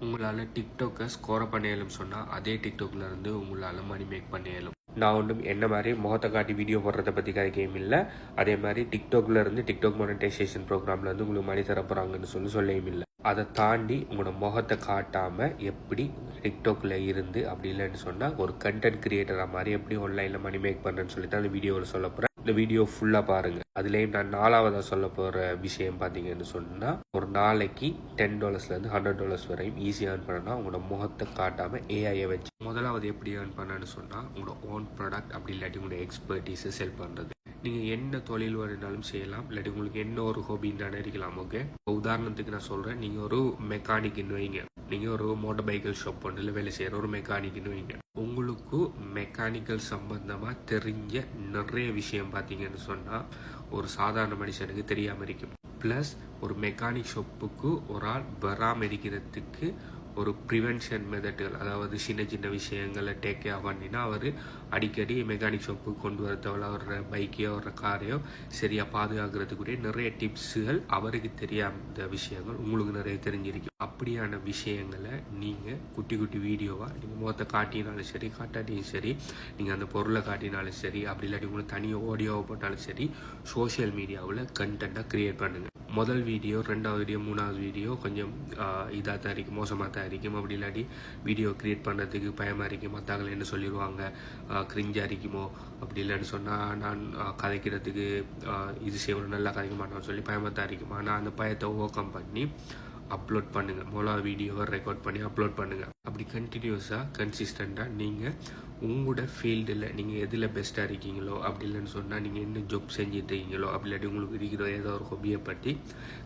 உங்களால் டிக்டாக்கை ஸ்கோர் பண்ண இயலும் சொன்னால் அதே டிக்டாக்ல இருந்து உங்களால் மணி மேக் பண்ண இயலும். நான் ஒன்றும் என்ன மாதிரி முகத்தை காட்டி வீடியோ போடுறதை பற்றி கேம் இல்லை. அதே மாதிரி டிக்டாக்ல இருந்து டிக்டாக் மானிட்டைசேஷன் ப்ரோக்ராம்ல இருந்து உங்களுக்கு மணி தர போகிறாங்கன்னு சொல்லவும் இல்லை. அதை தாண்டி உங்களோட முகத்தை காட்டாமல் எப்படி டிக்டாக்ல இருந்து அப்படி இல்லைன்னு சொன்னால் ஒரு கண்டென்ட் கிரியேட்டராக மாதிரி எப்படி ஆன்லைனில் மணி மேக் பண்ணுறேன்னு சொல்லி தான் அந்த வீடியோவில் சொல்ல போகிறேன். இந்த வீடியோ ஃபுல்லாக பாருங்கள். அதுலேயும் நான் 4வதாக சொல்ல போகிற விஷயம் பார்த்தீங்கன்னு சொன்னால், ஒரு நாளைக்கு $10 $100 வரையும் ஈஸியாக ஏர்ன் பண்ணலாம் உங்களோட முகத்தை காட்டாமல் ஏஐயை வச்சு. முதலாவது எப்படி ஏர்ன் பண்ணணும்னு சொன்னால், உங்களோட ஓன் ப்ராடக்ட் அப்படி இல்லாட்டி உங்களோட எக்ஸ்பர்டீஸை செல் பண்ணுறது. நீங்கள் என்ன தொழில் வேணுனாலும் செய்யலாம், இல்லாட்டி உங்களுக்கு என்ன ஒரு ஹாபின்னு இருக்கலாம். ஓகே, உதாரணத்துக்கு நான் சொல்கிறேன், நீங்கள் ஒரு மெக்கானிக்னு வைங்க. நீங்கள் ஒரு மோட்டர் பைக்கல் ஷாப் ஒன்றில் வேலை செய்கிற ஒரு மெக்கானிக்னு வைங்க. உங்களுக்கு மெக்கானிக்கல் சம்பந்தமாக தெரிஞ்ச நிறைய விஷயம் பார்த்தீங்கன்னு சொன்னால் ஒரு சாதாரண மனுஷனுக்கு தெரியாமல் இருக்கும். ப்ளஸ் ஒரு மெக்கானிக் ஷாப்புக்கு ஒரு ஆள் வராமல் இருக்கிறதுக்கு ஒரு ப்ரிவென்ஷன் மெத்தட்கள், அதாவது சின்ன சின்ன விஷயங்களை டேக் கேர் பண்ணினா அவர் அடிக்கடி மெக்கானிக் ஷாப்புக்கு கொண்டு வர தேவையில்ல. அவரோட பைக்கையோ ஒரு காரையோ சரியாக பாதுகாக்கிறதுக்குரிய நிறைய டிப்ஸுகள் அவருக்கு தெரியாத விஷயங்கள் உங்களுக்கு நிறைய தெரிஞ்சிருக்கும். அப்படியான விஷயங்களை நீங்கள் குட்டி குட்டி வீடியோவாக நீங்கள் முகத்தை காட்டினாலும் சரி காட்டாட்டியும் சரி, நீங்கள் அந்த பொருளை காட்டினாலும் சரி, அப்படி இல்லாட்டி உங்களுக்கு தனியாக ஆடியோவை போட்டாலும் சரி, சோஷியல் மீடியாவில் கண்டென்ட்டாக க்ரியேட் பண்ணுங்கள். முதல் வீடியோ, 2வது வீடியோ, 3வது வீடியோ கொஞ்சம் இதாக தான் இருக்கும், மோசமாக தான் இருக்கும். அப்படி இல்லாட்டி வீடியோ க்ரியேட் பண்ணுறதுக்கு பயமாக இருக்கும். மற்றவங்களை என்ன சொல்லிடுவாங்க, கிரிஞ்சாக இருக்குமோ, அப்படி இல்லைன்னு சொன்னால் நான் கதைக்கிறதுக்கு இது செய்யணும் நல்லா கதைக்க மாட்டோம்னு சொல்லி பயமாக தான் இருக்கும். ஆனால் அந்த பயத்தை ஓவர் கம் பண்ணி அப்லோட் பண்ணுங்கள். முதலாவது வீடியோவை ரெக்கார்ட் பண்ணி அப்லோட் பண்ணுங்கள். அப்படி கண்டினியூஸாக கன்சிஸ்டண்ட்டாக நீங்கள் உங்களோட ஃபீல்டில் நீங்கள் எதில் பெஸ்ட்டாக இருக்கீங்களோ, அப்படி இல்லைன்னு சொன்னால் நீங்கள் என்ன ஜாப் செஞ்சுட்டு இருக்கீங்களோ, அப்படி இல்லாட்டி உங்களுக்கு இருக்கிற ஏதோ ஒரு ஹாபியை பற்றி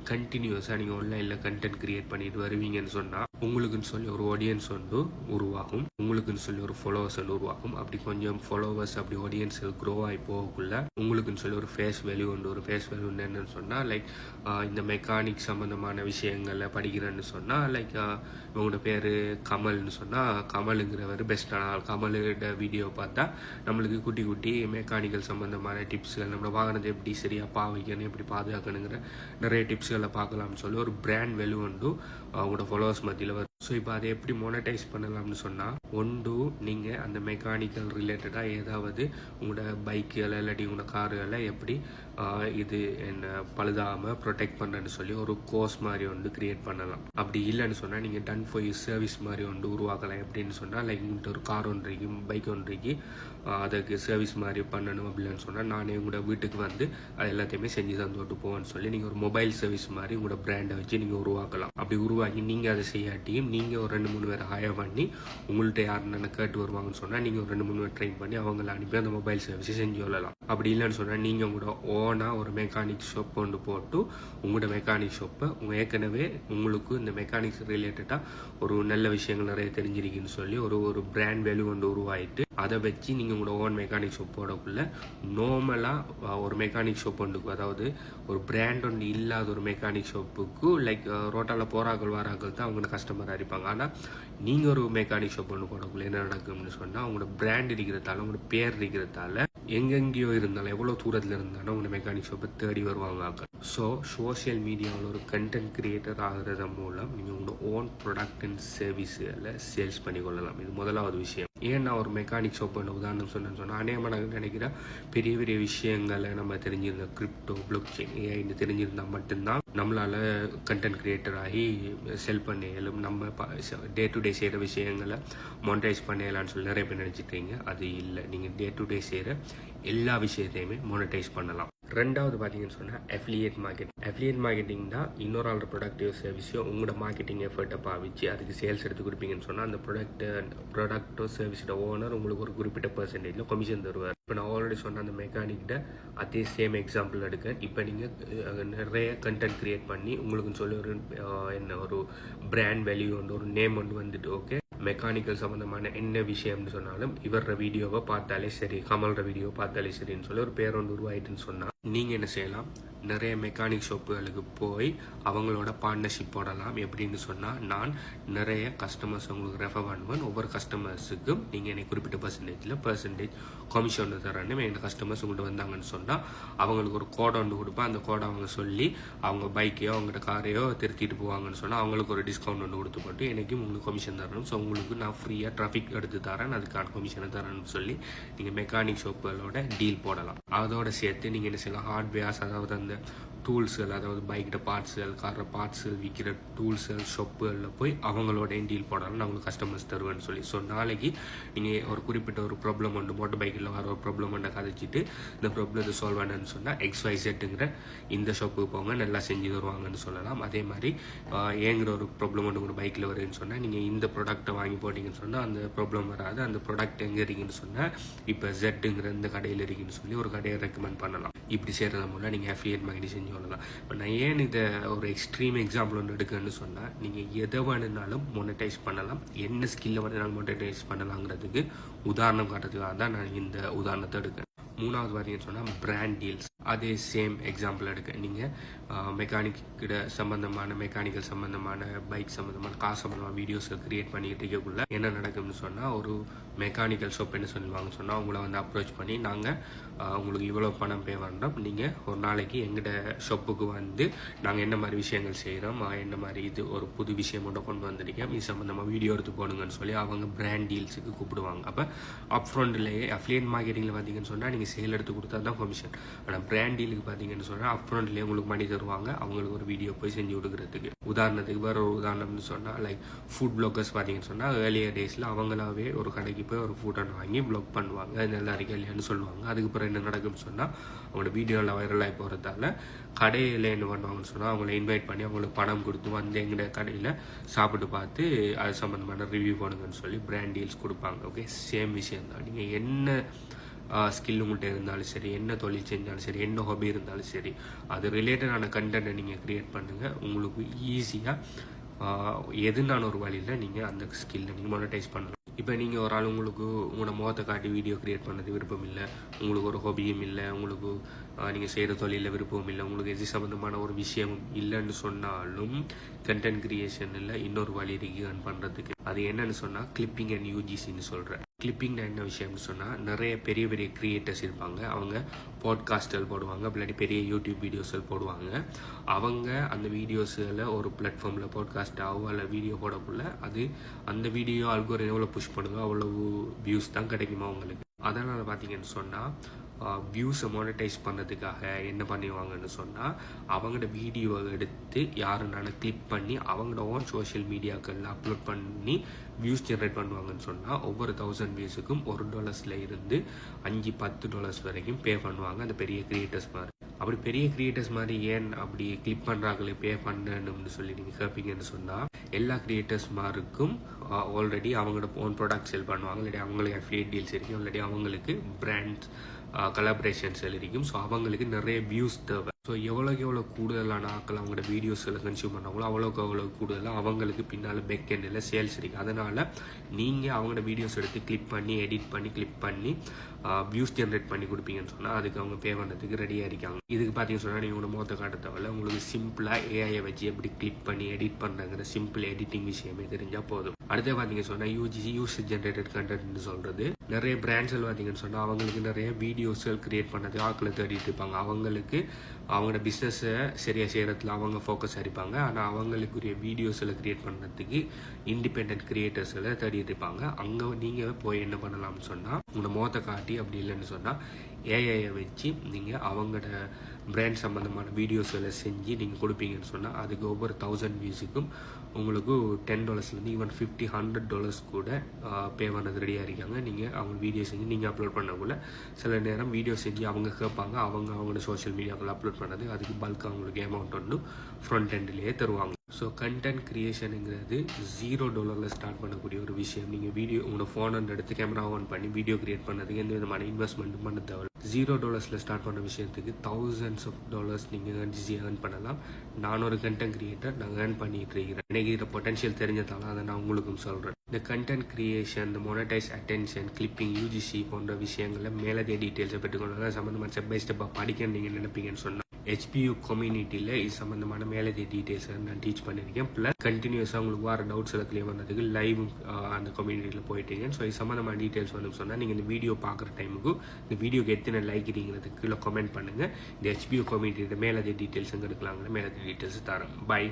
கண்டினியூஸாக நீங்கள் ஆன்லைனில் கண்டென்ட் க்ரியேட் பண்ணிட்டு வருவீங்கன்னு சொன்னால் உங்களுக்குன்னு சொல்லி ஒரு ஆடியன்ஸ் ஒன்று உருவாகும், உங்களுக்குன்னு சொல்லி ஒரு ஃபாலோவர்ஸ் ஒன்று உருவாகும். அப்படி கொஞ்சம் ஃபாலோவர்ஸ் அப்படி ஆடியன்ஸில் க்ரோ ஆகி போகக்குள்ள உங்களுக்குன்னு சொல்லி ஒரு ஃபேஸ் வேல்யூ உண்டு. ஒரு ஃபேஸ் வேல்யூ என்னன்னு சொன்னால், லைக் இந்த மெக்கானிக் சம்மந்தமான விஷயங்களை படிக்கிறேன்னு சொன்னால், லைக் இவங்களோட பேர் கமல்னு சொன்னால் கமலுங்கிறவர் பெஸ்ட்டான ஆள். கமலோட வீடியோ பார்த்தா நம்மளுக்கு குட்டி குட்டி மெக்கானிக்கல் சம்மந்தமான டிப்ஸ்கள், நம்மளோட வாகனத்தை எப்படி சரியாக பாவிக்கணும், எப்படி பாதுகாக்கணுங்கிற நிறைய டிப்ஸ்களை பார்க்கலாம்னு சொல்லி ஒரு பிராண்ட் வேல்யூ உண்டு அவங்களோட ஃபாலோவர்ஸ் மத்தியில் வரும். ஸோ இப்போ அதை எப்படி மோனடைஸ் பண்ணலாம்னு சொன்னால், ஒன்று நீங்கள் அந்த மெக்கானிக்கல் ரிலேட்டடாக ஏதாவது உங்களோட பைக்குகளை இல்லாட்டி உங்களோட காருகளை எப்படி இது என்ன பழுதாமல் ப்ரொடெக்ட் பண்ணுறேன்னு சொல்லி ஒரு கோர்ஸ் மாதிரி ஒன்று க்ரியேட் பண்ணலாம். அப்படி இல்லைன்னு சொன்னால் நீங்கள் டன் ஃபார் யூ சர்வீஸ் மாதிரி ஒன்று உருவாக்கலாம். எப்படின்னு சொன்னால், லைக் உங்கள்கிட்ட ஒரு கார் ஒன்றைக்கு பைக் ஒன்றைக்கு அதுக்கு சர்வீஸ் மாதிரி பண்ணணும் அப்படின்னு சொன்னால், நானே உங்களோட வீட்டுக்கு வந்து அது எல்லாத்தையுமே செஞ்சு தந்துட்டு போவேன்னு சொல்லி நீங்கள் ஒரு மொபைல் சர்வீஸ் மாதிரி உங்களோட பிராண்டை வச்சு நீங்கள் உருவாக்கலாம். அப்படி உருவாக்கி நீங்கள் அதை செய்யாட்டியும் நீங்கள் ஒரு 2-3 பேரை ஹயர் பண்ணி உங்கள்கிட்ட யாருன்னு கேட்டு வருவாங்கன்னு சொன்னால் நீங்கள் ஒரு 2-3 பேர் ட்ரெயின் பண்ணி அவங்கள அனுப்பி அந்த மொபைல் சர்வீஸை செஞ்சு கொள்ளலாம். அப்படி இல்லைன்னு சொன்னால் நீங்கள் உங்களோட ஓனாக ஒரு மெக்கானிக் ஷாப் கொண்டு போட்டு உங்களோட மெக்கானிக் ஷாப்பை ஏற்கனவே உங்களுக்கு இந்த மெக்கானிக்ஸ் ரிலேட்டடாக ஒரு நல்ல விஷயங்கள் நிறைய தெரிஞ்சிருக்குன்னு சொல்லி ஒரு பிராண்ட் வேல்யூ கொண்டு உருவாயிட்டு அதை வச்சு நீங்கள் உங்களோட ஓன் மெக்கானிக் ஷாப் போடக்குள்ள நார்மலாக ஒரு மெக்கானிக் ஷாப் ஒன்றுக்கு, அதாவது ஒரு பிராண்ட் ஒன்று இல்லாத ஒரு மெக்கானிக் ஷாப்புக்கு லைக் ரோட்டாவில் போராக்கள் வாராக்கள் தான் அவங்களோட கஸ்டமராக இருப்பாங்க. ஆனால் நீங்கள் ஒரு மெக்கானிக் ஷாப் ஒன்று போடக்குள்ள என்ன நடக்கும்னு சொன்னால், அவங்களோட பிராண்ட் இருக்கிறதால, உங்களோட பேர் இருக்கிறதால எங்கெங்கேயோ இருந்தாலும் எவ்வளோ தூரத்தில் இருந்தாலும் உங்களோட மெக்கானிக் ஷாப்பை தேடி வருவாங்க. ஸோ சோஷியல் மீடியாவில் ஒரு கண்டென்ட் கிரியேட்டர் ஆகிறது மூலம் நீங்கள் உங்களோட ஓன் ப்ராடக்ட் அண்ட் சர்வீஸுகளை சேல்ஸ் பண்ணிக்கொள்ளலாம். இது முதலாவது விஷயம். ஏன் நான் ஒரு மெக்கானிக் ஷாப் பண்ண உதாரணம் சொன்னேன் அநேகமாக நான் நினைக்கிறேன் பெரிய பெரிய விஷயங்களை நம்ம தெரிஞ்சிருந்த கிரிப்டோ, பிளாக் செயின், ஏஐன்னு தெரிஞ்சிருந்தால் மட்டும்தான் நம்மளால் கண்டென்ட் கிரியேட்டர் ஆகி செல் பண்ண இயலும். நம்ம டே டு டே செய்கிற விஷயங்களை மானிட்டைஸ் பண்ணலான்னு சொல்லி நிறைய பேர் நினச்சிட்றீங்க. அது இல்லை. நீங்கள் டே டு டே செய்கிற எல்லா விஷயத்தையுமே மானிட்டைஸ் பண்ணலாம். 2வது பார்த்தீங்கன்னு சொன்னால் அஃபிலியேட் மார்க்கெட்டிங் தான் இன்னொரு ஆள் ப்ராடக்டிவ் சர்வீஸோ உங்களோட மார்க்கெட்டிங் எஃபர்ட்டை பாவிச்சு அதுக்கு சேல்ஸ் எடுத்து கொடுப்பீங்கன்னு சொன்னால், அந்த ப்ராடக்டோ சர்வீஸோட ஓனர் உங்களுக்கு ஒரு குறிப்பிட்ட பெர்சன்டேஜில் கமிஷன் தருவார். இப்போ நான் ஆல்ரெடி சொன்ன அந்த மெக்கானிக்கிட்ட அதே சேம் எக்ஸாம்பிள் எடுக்க, இப்போ நீங்கள் நிறைய கண்டென்ட் க்ரியேட் பண்ணி உங்களுக்குன்னு சொல்லி ஒரு பிராண்ட் வேல்யூ ஒன்று, ஒரு நேம் ஒன்று வந்துட்டு, ஓகே மெக்கானிக்கல் சம்மந்தமான என்ன விஷயம்னு சொன்னாலும் இவர வீடியோவை பார்த்தாலே சரி, கமல்ற வீடியோவை பார்த்தாலே சரின்னு சொல்லி ஒரு பேர் ஒன்று உருவாயிட்டுன்னு சொன்னால், நீங்கள் என்ன செய்யலாம், நிறைய மெக்கானிக் ஷாப்புகளுக்கு போய் அவங்களோட பார்ட்னர்ஷிப் போடலாம். எப்படின்னு சொன்னால், நான் நிறைய கஸ்டமர்ஸ் உங்களுக்கு ரெஃபர் பண்ணுவேன். ஒவ்வொரு கஸ்டமர்ஸுக்கும் நீங்கள் என்னை குறிப்பிட்ட பர்சன்டேஜ் கமிஷன் தரணும். எங்கள் கஸ்டமர்ஸ் உங்கள்கிட்ட வந்தாங்கன்னு சொன்னால் அவங்களுக்கு ஒரு கோடை ஒன்று கொடுப்பேன். அந்த கோடை அவங்க சொல்லி அவங்க பைக்கையோ அவங்கள்ட்ட காரையோ திருத்திட்டு போவாங்கன்னு சொன்னால் அவங்களுக்கு ஒரு டிஸ்கவுண்ட் ஒன்று கொடுத்து போட்டு எனக்கும் உங்களுக்கு கமிஷன் தரணும். ஸோ உங்களுக்கு நான் ஃப்ரீயாக டிராஃபிக் எடுத்து தரேன், அதுக்கான கமிஷனை தரேன்னு சொல்லி நீங்கள் மெக்கானிக் ஷாப்புகளோட டீல் போடலாம். அதோட சேர்த்து நீங்கள் என்ன செய்யலாம், ஹார்ட்வேர்ஸ், அதாவது அந்த டூல்ஸ்கள், அதாவது பைக்கிட்ட பார்ட்ஸ்கள், கார பார்ட்ஸ்கள் விற்கிற டூல்ஸ்கள் ஷாப்புகளில் போய் அவங்களோட டீல் போடலாம். நான் உங்களுக்கு கஸ்டமர்ஸ் தருவேன்னு சொல்லி. ஸோ நாளைக்கு நீங்கள் ஒரு குறிப்பிட்ட ஒரு ப்ராப்ளம் ஒன்று மோட்டர் பைக்கில் வர ஒரு ப்ராப்ளம் ஒன்று கதைச்சிட்டு இந்த ப்ராப்ளத்தை சால்வ் பண்ணணும்னு சொன்னால் XYZங்கிற இந்த ஷாப்புக்கு போங்க, நல்லா செஞ்சு தருவாங்கன்னு சொல்லலாம். அதே மாதிரி ஏங்கிற ஒரு ப்ராப்ளம் ஒன்று உங்கள் பைக்கில் வருதுன்னு சொன்னால் நீங்கள் இந்த ப்ராடக்ட்டை வாங்கி போட்டிங்கன்னு சொன்னால் அந்த ப்ராப்ளம் வராது. அந்த ப்ராடக்ட் எங்கே இருக்குன்னு சொன்னால் இப்போ Zங்கிற இந்த கடையில் இருக்குன்னு சொல்லி ஒரு கடையை ரெக்கமெண்ட் பண்ணலாம். இப்படி செய்கிறது மூலம் நீங்கள் அஃபிலியேட் மார்க்கெட்டிங் செஞ்சு சொல்லலாம். இப்போ நான் ஏன் இதை ஒரு எக்ஸ்ட்ரீம் எக்ஸாம்பிள் ஒன்று எடுக்கணும்னு சொன்னால், நீங்கள் எதை வேணுனாலும் மொனடைஸ் பண்ணலாம், என்ன ஸ்கில்லை வேணுனாலும் மொனடைஸ் பண்ணலாங்கிறதுக்கு உதாரணம் காட்டுறதுக்காக தான் நான் இந்த உதாரணத்தை எடுக்கிறேன். மூணாவது பார்த்தீங்கன்னு சொன்னால் பிராண்ட் டீல்ஸ். அதே சேம் எக்ஸாம்பிள் எடுக்க நீங்கள் மெக்கானிக்கிட சம்மந்தமான மெக்கானிக்கல் சம்மந்தமான பைக் சம்மந்தமான கார் சம்மந்தமான வீடியோஸை க்ரியேட் பண்ணிக்கிட்டு இருக்கக்குள்ள என்ன நடக்கும்னு சொன்னால், ஒரு மெக்கானிக்கல் ஷாப் என்ன சொல்லுவாங்க சொன்னால் உங்களை வந்து அப்ரோச் பண்ணி நாங்கள் உங்களுக்கு இவ்வளோ பணம் பே பண்ணுறோம், நீங்கள் ஒரு நாளைக்கு எங்கள்கிட்ட ஷாப்புக்கு வந்து நாங்கள் என்ன மாதிரி விஷயங்கள் செய்கிறோம், என்ன மாதிரி இது ஒரு புது விஷயம் மட்டும் கொண்டு வந்திருக்கோம், இது சம்மந்தமாக வீடியோ எடுத்து போடுங்கன்னு சொல்லி அவங்க பிராண்ட் டீல்ஸுக்கு கூப்பிடுவாங்க. அப்போ அப்ஃப்ரண்ட்லேயே அஃபிலியேட் மார்க்கெட்டிங்கில் பார்த்தீங்கன்னு சொன்னால் நீங்கள் சேல் எடுத்து கொடுத்தா தான் கமிஷன். ஆனால் பிராண்ட் டீலுக்கு பார்த்தீங்கன்னு சொன்னால் அப்ஃப்ரண்ட்லேயே உங்களுக்கு மணி தருவாங்க அவங்களுக்கு ஒரு வீடியோ போய் செஞ்சு கொடுக்குறதுக்கு. உதாரணத்துக்கு வேறு ஒரு உதாரணம்னு சொன்னால், லைக் ஃபுட் பிளாகர்ஸ் பார்த்தீங்கன்னு சொன்னால் ஏர்லியர் டேஸில் அவங்களாவே ஒரு கடைக்கு போய் ஒரு ஃபுட் ஒன்று வாங்கி பிளாக் பண்ணுவாங்க, அது நல்லா இருக்கு இல்லையான்னு சொல்லுவாங்க. அதுக்கப்புறம் என்ன நடக்கும்னு சொன்னால், அவங்களோட வீடியோவில் வைரலாகி போகிறதால கடையில் என்ன பண்ணுவாங்கன்னு சொன்னால் அவங்கள இன்வைட் பண்ணி அவங்களுக்கு பணம் கொடுத்து வந்து எங்கள்ட கடையில் சாப்பிட்டு பார்த்து அது சம்மந்தமான ரிவ்யூ பண்ணுங்கன்னு சொல்லி பிராண்ட் டீல்ஸ் கொடுப்பாங்க. ஓகே, சேம் விஷயம் தான். நீங்கள் என்ன ஸ்கில் உங்கள்கிட்ட இருந்தாலும் சரி, என்ன தொழில் செஞ்சாலும் சரி, என்ன ஹாபி இருந்தாலும் சரி, அது ரிலேட்டடான கண்டென்ட்டை நீங்கள் க்ரியேட் பண்ணுங்கள். உங்களுக்கு ஈஸியாக எதுனான ஒரு வழியில் நீங்கள் அந்த ஸ்கில்லை நீங்கள் மானிட்டைஸ் பண்ணலாம். இப்போ நீங்கள் ஒரு ஆள் உங்களுக்கு உங்களோட முகத்தை காட்டி வீடியோ க்ரியேட் பண்ணுறது விருப்பம் இல்லை, உங்களுக்கு ஒரு ஹாபியும் இல்லை, உங்களுக்கு நீங்கள் செய்கிற தொழிலில் விருப்பம் இல்லை, உங்களுக்கு எது சம்மந்தமான ஒரு விஷயமும் இல்லைன்னு சொன்னாலும் கண்டென்ட் க்ரியேஷனில் இன்னொரு வழி இருக்கு earn பண்ணுறதுக்கு. அது என்னன்னு சொன்னால் கிளிப்பிங் அண்ட் யூஜிசின்னு சொல்கிறேன். கிளிப்பிங்னா என்ன விஷயம்னு சொன்னால், நிறைய பெரிய பெரிய கிரியேட்டர்ஸ் இருப்பாங்க, அவங்க பாட்காஸ்டல் போடுவாங்க, இல்லாட்டி பெரிய யூடியூப் வீடியோஸ்கள் போடுவாங்க. அவங்க அந்த வீடியோஸில் ஒரு பிளாட்ஃபார்மில் பாட்காஸ்ட்டாகவோ இல்லை வீடியோ போடக்குள்ள அது அந்த வீடியோ அல்கோரிதம் எவ்வளோ புஷ் பண்ணுதோ அவ்வளவு வியூஸ் தான் கிடைக்குமா அவங்களுக்கு. அதனால் பார்த்தீங்கன்னு சொன்னால் வியூஸை மானிட்டைஸ் பண்ணுறதுக்காக என்ன பண்ணிடுவாங்கன்னு சொன்னால், அவங்களோட வீடியோவை எடுத்து யாருனால கிளிக் பண்ணி அவங்களோட ஓன் சோஷியல் மீடியாக்களில் அப்லோட் பண்ணி வியூஸ் ஜென்ரேட் பண்ணுவாங்கன்னு சொன்னால் ஒவ்வொரு 1000 வியூஸுக்கும் $1 இருந்து $5-10 வரைக்கும் பே பண்ணுவாங்க அந்த பெரிய கிரியேட்டர்ஸ் மாதிரி. அப்படி பெரிய கிரியேட்டர்ஸ் மாதிரி ஏன் அப்படி கிளிக் பண்ணுறாங்களே பே பண்ணணும்னு சொல்லி நீங்கள் கேட்பீங்கன்னு சொன்னால், எல்லா கிரியேட்டர்ஸ் மாதிரிக்கும் ஆல்ரெடி அவங்களோட ஓன் ப்ராடக்ட் செல் பண்ணுவாங்க, இல்லாட்டி அவங்களுக்கு அஃபிலியேட் டீல்ஸ் இருக்கும், இல்லாட்டி அவங்களுக்கு பிராண்ட்ஸ் கலாபரேஷன்ஸ் இருக்கும். ஸோ அவங்களுக்கு நிறைய வியூஸ் தேவை. ஸோ எவ்வளோக்கு எவ்வளோ கூடுதலான ஆக்கள் அவங்களோட வீடியோஸில் கன்சியூம் பண்ணுறாங்களோ அவ்வளோக்கு அவ்வளோ கூடுதலாக அவங்களுக்கு பின்னால் பேக் எண்டில் சேல்ஸ் இருக்குது. அதனால் நீங்கள் அவங்களோட வீடியோஸ் எடுத்து கிளிக் பண்ணி எடிட் பண்ணி கிளிக் பண்ணி வியூஸ் ஜென்ரேட் பண்ணி கொடுப்பீங்கன்னு சொன்னால் அதுக்கு அவங்க பே பண்ணுறதுக்கு ரெடியாக இருக்காங்க. இதுக்கு பார்த்தீங்கன்னு சொன்னால் நீங்கள் உங்களோட மொத்த காட்ட தேவையில்ல, உங்களுக்கு சிம்பிளாக ஏஐயை வச்சு எப்படி கிளிக் பண்ணி எடிட் பண்ணுறாங்கிற சிம்பிள் எடிட்டிங் விஷயமே தெரிஞ்சால் போதும். அடுத்து பார்த்தீங்கன்னு சொன்னால் யூசர் ஜென்ரேட்டட் கண்டென்ட்னு சொல்கிறது, நிறைய பிராண்ட்ஸ்கள் பார்த்தீங்கன்னு சொன்னால் அவங்களுக்கு நிறைய வீடியோஸ்கள் கிரியேட் பண்ணது ஆக்களை தேடிட்டு இருப்பாங்க. அவங்களுக்கு அவங்களோட பிஸ்னஸை சரியாக செய்கிறதுல அவங்க ஃபோக்கஸ் அடிப்பாங்க. ஆனால் அவங்களுக்குரிய வீடியோஸில் க்ரியேட் பண்ணுறதுக்கு இண்டிபெண்ட் கிரியேட்டர்ஸில் தேடிட்டு இருப்பாங்க. அங்கே நீங்கள் போய் என்ன பண்ணலாம்னு சொன்னால், உங்களோட மோத்தை காட்டி அப்படி இல்லைன்னு சொன்னால் ஏஐயை வச்சு நீங்கள் அவங்களோட பிராண்ட் சம்மந்தமான வீடியோஸ்களை செஞ்சு நீங்கள் கொடுப்பீங்கன்னு சொன்னால் அதுக்கு ஒவ்வொரு 1000 வியூஸுக்கும் உங்களுக்கு $10 ஈவன் $50-100 கூட பே பண்ணது ரெடியாக இருக்காங்க. நீங்கள் அவங்க வீடியோ செஞ்சு நீங்கள் அப்லோட் பண்ணக்குள்ள சில நேரம் வீடியோ செஞ்சு அவங்க கேட்பாங்க, அவங்களோட சோஷியல் மீடியாக்கள் அப்லோட் பண்ணது அதுக்கு பல்க் அவங்களுக்கு அமௌண்ட் ஒன்று ஃப்ரண்ட் எண்ட்லேயே தருவாங்க. ஸோ கண்டென்ட் க்ரியேஷனுங்கிறது $0 ஸ்டார்ட் பண்ணக்கூடிய ஒரு விஷயம். நீங்கள் வீடியோ உங்களோட ஃபோன் எடுத்து கேமரா ஆன் பண்ணி வீடியோ க்ரியேட் பண்ணதுக்கு எந்த விதமான இன்வெஸ்ட்மெண்ட்டும் பண்ண தேவை. $0 ஸ்டார்ட் பண்ண விஷயத்துக்கு thousands of dollars நீங்கள் ஈஸியாக ஏர்ன் பண்ணலாம். நான் ஒரு கண்டென்ட் கிரியேட்டர், நான் ஏர்ன் பண்ணிட்டு இருக்கிறேன். எனக்கு இதில் பொட்டன்ஷியல் தெரிஞ்சதால அதை நான் உங்களுக்கும் சொல்கிறேன். இந்த கண்டென்ட் கிரியேஷன், இந்த மோனடைஸ் அட்டென்ஷன், கிளிப்பிங், யூஜிசி போன்ற விஷயங்களில் மேலதிக டீட்டெயில்ஸை பெற்றுக்கொள்ளலாம். சம்மந்தமாக ஸ்டெப் பை ஸ்டெப்பாக படிக்கணும்னு நீங்கள் நினைப்பீங்கன்னு சொன்னால் HPU கம்யூனிட்டியில் இது சம்மந்தமான மேலதிக டீட்டெயில்ஸை நான் டீச் பண்ணியிருக்கேன். ப்ளஸ் கண்டினியூஸாக உங்களுக்கு வர டவுட்ஸ் எல்லாம் கிளியர் பண்ணுறதுக்கு லைவ் அந்த கம்யூனிட்டியில் போயிட்டீங்க. ஸோ இது சம்மந்தமான டீட்டெயில்ஸ் வந்து சொன்னால் நீங்கள் இந்த வீடியோ பார்க்குற டைமுக்கு இந்த வீடியோக்கு எத்தனை லைக் இருக்கிறதுக்கு கீழே கமெண்ட் பண்ணுங்கள். இந்த HPU கம்யூனிட்டியோட மேலதிக டீட்டெயில்ஸுங்க எடுக்கலாங்கிற மேலதிக டீட்டெயில்ஸ் தரேன். பை.